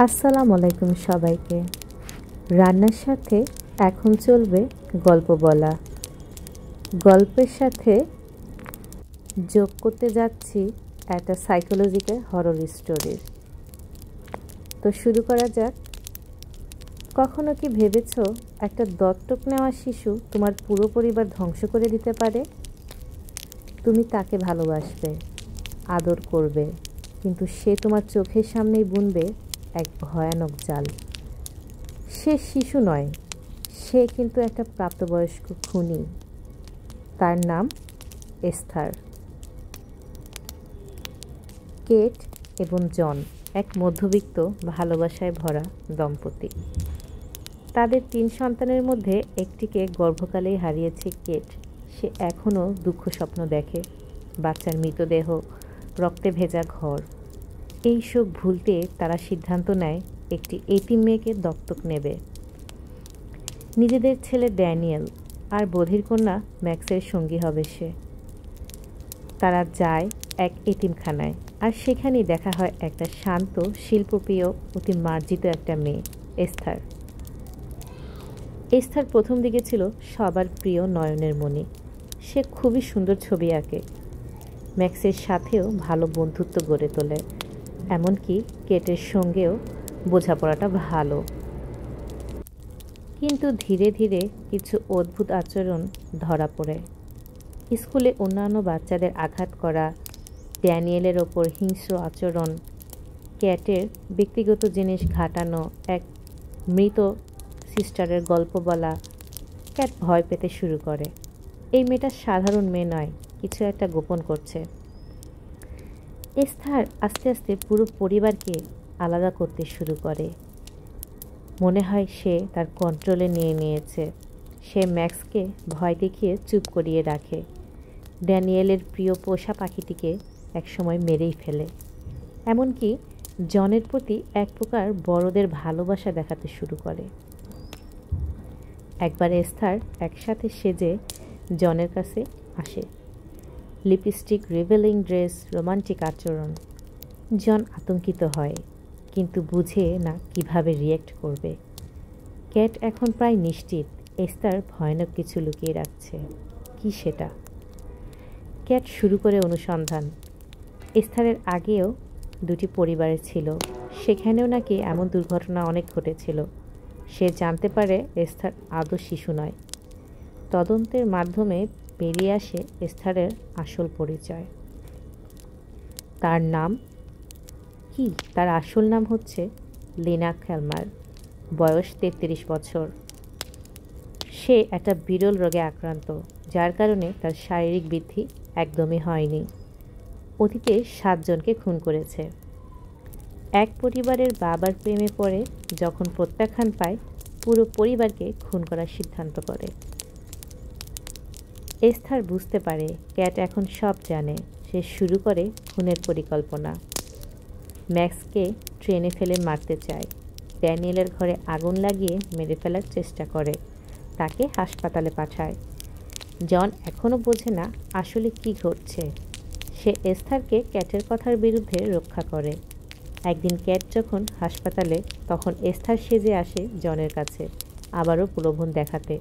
আসসালামু আলাইকুম সবাইকে। রান্নার সাথে এখন চলবে গল্প বলা। গল্পের সাথে যোগ করতে যাচ্ছি একটা সাইকোলজিক্যাল হরর স্টোরির। তো শুরু করা যাক। কখনো কি ভেবেছো একটা দত্তক নেওয়া শিশু তোমার পুরো পরিবার ধ্বংস করে দিতে পারে? তুমি তাকে ভালোবাসবে, আদর করবে, কিন্তু সে তোমার চোখের সামনেই বুনবে এক ভয়ানক জাল। সে শিশু নয়, সে কিন্তু একটা প্রাপ্তবয়স্ক খুনি। তার নাম এস্থার। কেট এবং জন এক মধ্যবিত্ত ভালোবাসায় ভরা দম্পতি। তাদের 3 সন্তানের মধ্যে একটিকে গর্ভকালেই হারিয়েছে কেট। সে এখনও দুঃখ স্বপ্ন দেখে, বাচ্চার মৃতদেহ, রক্তে ভেজা ঘর। এই শোক ভুলতে তারা সিদ্ধান্ত নেয় একটি এতিম মেয়েকে দত্তক নেবে। নিজেদের ছেলে ড্যানিয়েল আর বধির কন্যা ম্যাক্সের সঙ্গী হবে সে। তারা যায় এক এতিমখানায়, আর সেখানেই দেখা হয় একটা শান্ত, শিল্পপ্রিয়, অতি মার্জিত একটা মেয়ে, এস্থার। এস্থার প্রথম দিকে ছিল সবার প্রিয় নয়নের মণি। সে খুবই সুন্দর ছবি আঁকে, ম্যাক্সের সাথেও ভালো বন্ধুত্ব গড়ে তোলে, এমনকি কেটের সঙ্গেও বোঝাপড়াটা ভালো। কিন্তু ধীরে ধীরে কিছু অদ্ভুত আচরণ ধরা পড়ে। স্কুলে অন্যান্য বাচ্চাদের আঘাত করা, ড্যানিয়েলের ওপর হিংস্র আচরণ, ক্যাটের ব্যক্তিগত জিনিস ঘাটানো, এক মৃত সিস্টারের গল্প বলা। ক্যাট ভয় পেতে শুরু করে। এই মেয়েটা সাধারণ মেয়ে নয়, কিছু একটা গোপন করছে। এস্থার আস্তে আস্তে পুরো পরিবারকে আলাদা করতে শুরু করে। মনে হয় সে তার কন্ট্রোলে নিয়ে নিয়েছে। সে ম্যাক্সকে ভয় দেখিয়ে চুপ করিয়ে রাখে। ড্যানিয়েলের প্রিয় পোষা পাখিটিকে একসময় মেরেই ফেলে। এমনকি জনের প্রতি এক প্রকার বড়দের ভালোবাসা দেখাতে শুরু করে। একবার এস্থার একসাথে সেজে জনের কাছে আসে। লিপস্টিক, রিভেলিং ড্রেস, রোমান্টিক আচরণ। জন আতঙ্কিত হয়, কিন্তু বুঝে না কিভাবে রিয়্যাক্ট করবে। ক্যাট এখন প্রায় নিশ্চিত এস্থার ভয়ানক কিছু লুকিয়ে রাখছে। কি সেটা? ক্যাট শুরু করে অনুসন্ধান। এস্থারের আগেও 2টি পরিবারে ছিল, সেখানেও নাকি এমন দুর্ঘটনা অনেক ঘটেছিল। সে জানতে পারে এস্থার আদৌ শিশু নয়। তদন্তের মাধ্যমে বেরিয়ে আসে এস্থারের আসল পরিচয়। তার নাম কি? তার আসল নাম হচ্ছে লিনা ক্যালমার। বয়স 33 বছর। সে একটা বিরল রোগে আক্রান্ত, যার কারণে তার শারীরিক বৃদ্ধি একদমই হয়নি। অতীতে 7 জনকে খুন করেছে। এক পরিবারের বাবার প্রেমে পড়ে যখন প্রত্যাখ্যান পায়, পুরো পরিবারকে খুন করার সিদ্ধান্ত করে। এস্থার বুঝতে পারে ক্যাট এখন সব জানে। সে শুরু করে খুনের পরিকল্পনা। ম্যাক্সকে ট্রেনে ফেলে মারতে চায়। ড্যানিয়েলের ঘরে আগুন লাগিয়ে মেরে ফেলার চেষ্টা করে। তাকে হাসপাতালে পাঠায়। জন এখনও বোঝে না আসলে কি ঘটছে। সে এস্থারকে ক্যাটের কথার বিরুদ্ধে রক্ষা করে। একদিন ক্যাট যখন হাসপাতালে, তখন এস্থার সেজে আসে জনের কাছে, আবারও প্রলোভন দেখাতে।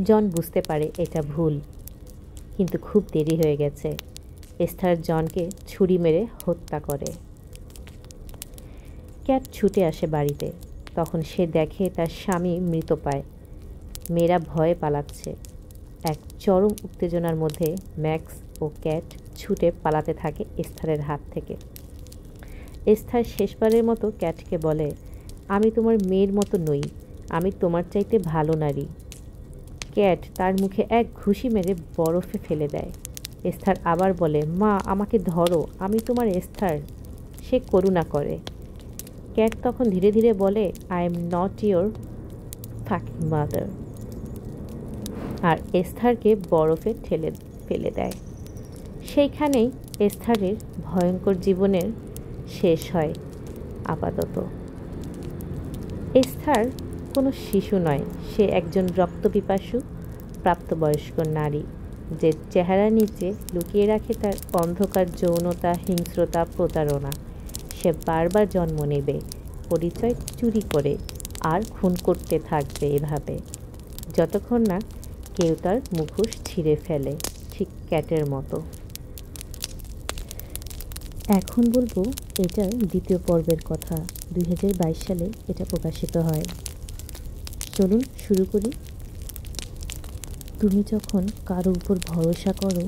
জন বুঝতে পারে এটা ভুল, কিন্তু খুব দেরি হয়ে গেছে। এস্থার জনকে ছুরি মেরে হত্যা করে। ক্যাট ছুটে আসে বাড়িতে। তখন সে দেখে তার স্বামী মৃত পায়। মেয়েরা ভয়ে পালাচ্ছে। এক চরম উত্তেজনার মধ্যে ম্যাক্স ও ক্যাট ছুটে পালাতে থাকে এস্থারের হাত থেকে। এস্থার শেষবারের মতো ক্যাটকে বলে, আমি তোমার মেয়ের মতো নই, আমি তোমার চাইতে ভালো নারী। ক্যাট তার মুখে এক ঘুষি মেরে বরফে ফেলে দেয়। এস্থার আবার বলে, মা, আমাকে ধরো, আমি তোমার এস্থার। সে করুণা করে। ক্যাট তখন ধীরে ধীরে বলে, I am not your fucking mother, আর এস্থারকে বরফে ঠেলে ফেলে দেয়। সেইখানেই এস্থারের ভয়ঙ্কর জীবনের শেষ হয় আপাতত। এস্থার কোনো শিশু নয়, সে একজন রক্তপিপাসু প্রাপ্তবয়স্ক নারী, যে চেহারার নিচে লুকিয়ে রাখে তার অন্ধকার যৌনতা, হিংস্রতা, প্রতারণা। সে বারবার জন্ম নেবে, পরিচয় চুরি করে, আর খুন করতে থাকবে এভাবে, যতক্ষণ না কেউ তার মুখোশ ছিঁড়ে ফেলে, ঠিক ক্যাটের মতো। এখন বলবো এটার দ্বিতীয় পর্বের কথা। 2022 সালে এটা প্রকাশিত হয়। চলুন শুরু করি। তুমি যখন কারো উপর ভরসা করো,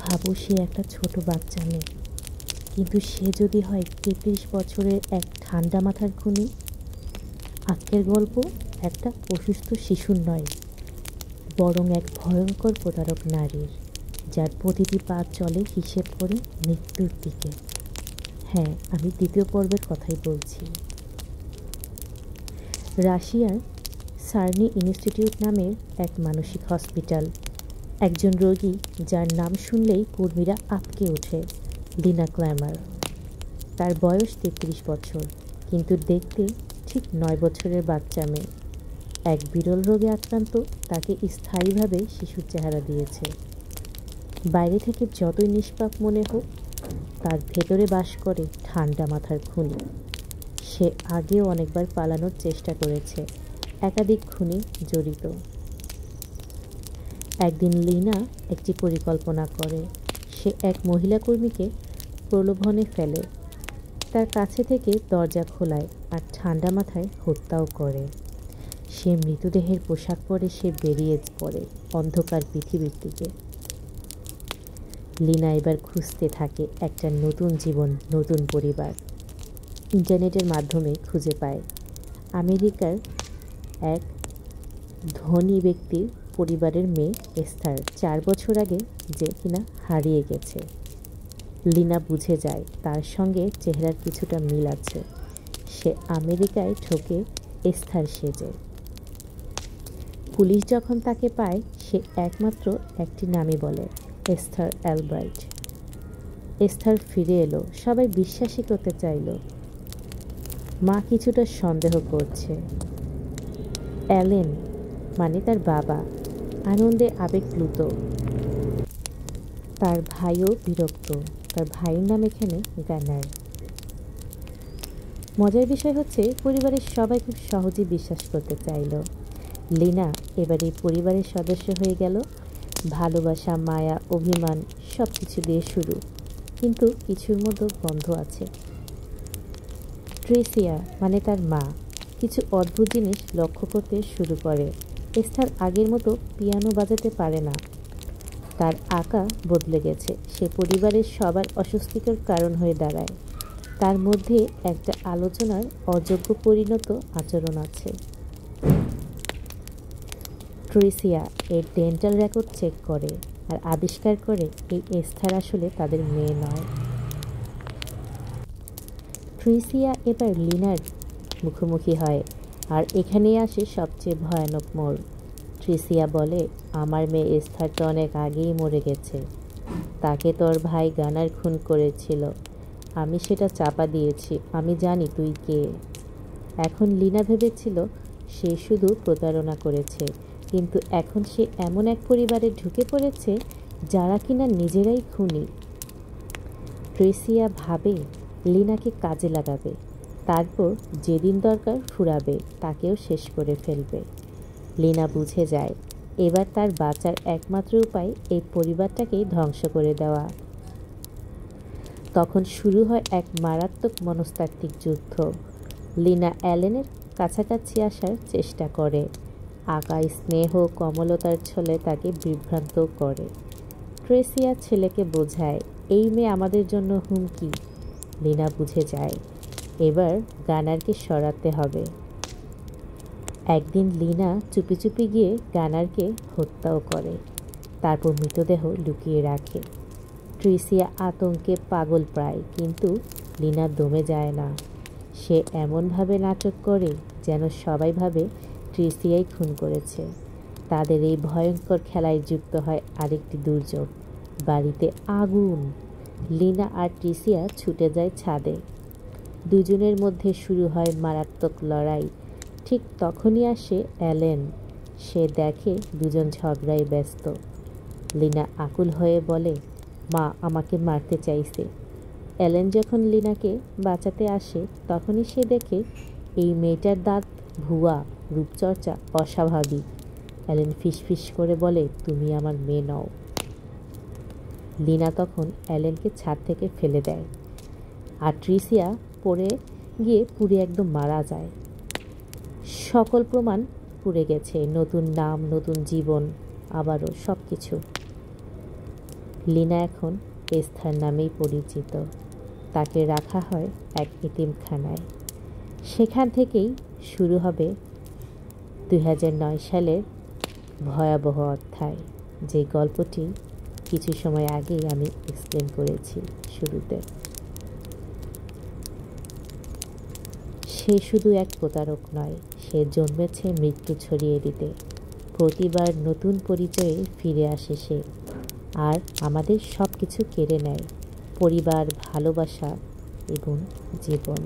ভাবো সে একটা ছোট বাচ্চা মেয়ে, কিন্তু সে যদি হয় 33 বছরের এক ঠান্ডা মাথার খুনি। আজকের গল্প একটা অসুস্থ শিশুর নয়, বরং এক ভয়ঙ্কর প্রতারক নারীর, যার প্রতিটি পা চলে হিসেব করে মৃত্যুর দিকে। হ্যাঁ, আমি দ্বিতীয় পর্বের কথাই বলছি। রাশিয়ার সার্নি ইনস্টিটিউট নামের এক মানসিক হসপিটাল। একজন রোগী যার নাম শুনলেই কর্মীরা আঁতকে ওঠে, লিনা ক্ল্যামার। তার বয়স 33 বছর, কিন্তু দেখতে ঠিক 9 বছরের বাচ্চা মেয়ে। এক বিরল রোগে আক্রান্ত তাকে স্থায়ীভাবে শিশুর চেহারা দিয়েছে। বাইরে থেকে যতই নিষ্পাপ মনে হোক, তার ভেতরে বাস করে ঠান্ডা মাথার খুনি। সে আগেও অনেকবার পালানোর চেষ্টা করেছে, একাধিক খুনে জড়িত। একদিন লিনা একটি পরিকল্পনা করে। সে এক মহিলা কর্মীকে প্রলোভনে ফেলে, তার কাছে থেকে দরজা খোলায় আর ঠান্ডা মাথায় হত্যাও করে। সে মৃতদেহের পোশাক পরে সে বেরিয়ে পড়ে অন্ধকার পৃথিবীর দিকে। লিনা এবার খুঁজতে থাকে একটা নতুন জীবন, নতুন পরিবার। ইন্টারনেটের মাধ্যমে খুঁজে পায় আমেরিকার এক ধনী ব্যক্তির পরিবারের মেয়ে এস্থার, 4 বছর আগে যে কিনা হারিয়ে গেছে। লিনা বুঝে যায় তার সঙ্গে চেহারার কিছুটা মিল আছে। সে আমেরিকায় ঢোকে এস্থার সেজে। পুলিশ যখন তাকে পায়, সে একমাত্র একটি নামই বলে, এস্থার অ্যালব্রাইট। এস্থার ফিরে এলো, সবাই বিশ্বাসই করতে চাইল। মা কিছুটা সন্দেহ করছে। অ্যালেন মানে তার বাবা আনন্দে আবেগপ্লুত। তার ভাইও বিরক্ত। তার ভাইয়ের নাম এখানে গানার। মজার বিষয় হচ্ছে, পরিবারের সবাই খুব সহজেই বিশ্বাস করতে চাইল। লিনা এবার এই পরিবারের সদস্য হয়ে গেল। ভালোবাসা, মায়া, অভিমান সব কিছু দিয়ে শুরু, কিন্তু কিছুর মধ্যে গন্ধ আছে। ট্রেসিয়া মানে তার মা কিছু অদ্ভুত জিনিস লক্ষ্য করতে শুরু করে। এস্থার আগের মতো পিয়ানো বাজাতে পারে না, তার আঁকা বদলে গেছে। সে পরিবারের সবার অস্বস্তিকর কারণ হয়ে দাঁড়ায়। তার মধ্যে একটা আলোচনার অযোগ্য পরিণত আচরণ আছে। ট্রেসিয়া এর ডেন্টাল রেকর্ড চেক করে আর আবিষ্কার করে এই এস্থার আসলে তাদের মেয়ে নয়। ট্রেসিয়া এবার লিনার মুখোমুখি হয়, আর এখানেই আসে সবচেয়ে ভয়ানক মোড়। ট্রেসিয়া বলে, আমার মেয়ে এস্থার তো অনেক আগেই মরে গেছে। তাকে তোর ভাই গানার খুন করেছিল। আমি সেটা চাপা দিয়েছি। আমি জানি তুই কে। এখন লিনা ভেবেছিল সে শুধু প্রতারণা করেছে, কিন্তু এখন সে এমন এক পরিবারে ঢুকে পড়েছে যারা কিনা নিজেরাই খুনি। ট্রেসিয়া ভাবে লিনাকে কাজে লাগাবে, তারপর যেদিন দরকার ফুরাবে, তাকেও শেষ করে ফেলবে। লিনা বুঝে যায় এবার তার বাঁচার একমাত্র উপায় এই পরিবারটাকেই ধ্বংস করে দেওয়া। তখন শুরু হয় এক মারাত্মক মনস্তাত্ত্বিক যুদ্ধ। লিনা অ্যালেনের কাছাকাছি আসার চেষ্টা করে, আঁকা স্নেহ কমলতার ছলে তাকে বিভ্রান্ত করে। ট্রেসিয়া ছেলেকে বোঝায়, এই মেয়ে আমাদের জন্য হুমকি। লিনা বুঝে যায় এবার গানারকে সরাতে হবে। একদিন লিনা চুপি চুপি গিয়ে গানারকে হত্যাও করে, তারপর মৃতদেহ লুকিয়ে রাখে। ট্রেসিয়া আতঙ্কে পাগল প্রায়, কিন্তু লিনা দমে যায় না। সে এমনভাবে নাটক করে যেন সবাই ভাবে ট্রেসিয়াই খুন করেছে। তাদের এই ভয়ঙ্কর খেলায় যুক্ত হয় আরেকটি দুর্যোগ, বাড়িতে আগুন। লিনা আর ট্রেসিয়া ছুটে যায় ছাদে। দুজনের মধ্যে শুরু হয় মারাত্মক লড়াই। ঠিক তখনই আসে অ্যালেন। সে দেখে দুজন ঝগড়ায় ব্যস্ত। লিনা আকুল হয়ে বলে, মা আমাকে মারতে চাইছে। অ্যালেন যখন লিনাকে বাঁচাতে আসে তখনই সে দেখে এই মেয়েটার দাঁত ভুয়া, রূপচর্চা অস্বাভাবিক। অ্যালেন ফিসফিস করে বলে, তুমি আমার মেয়ে নও। লিনা তখন অ্যালেনকে ছাদ থেকে ফেলে দেয় আর ট্রিসিয়া পড়ে গিয়ে পুড়ে একদম মারা যায়। সকল প্রমাণ পুড়ে গেছে, নতুন নাম, নতুন জীবন, আবারও সব কিছু। লিনা এখন এস্থার নামেই পরিচিত। তাকে রাখা হয় এক এতিমখানায়। সেখান থেকেই শুরু হবে 2009 সালের ভয়াবহ অধ্যায়, যে গল্পটি কিছু সময় আগেই আমি এক্সপ্লেন করেছি শুরুতে। সে শুধু এক প্রতারক নয়, সে জন্মেছে মৃত্যু ছড়িয়ে দিতে। প্রতিবার নতুন পরিচয়ে ফিরে আসে সে, আর আমাদের সব কিছু কেড়ে নেয়, পরিবার, ভালোবাসা এবং জীবন।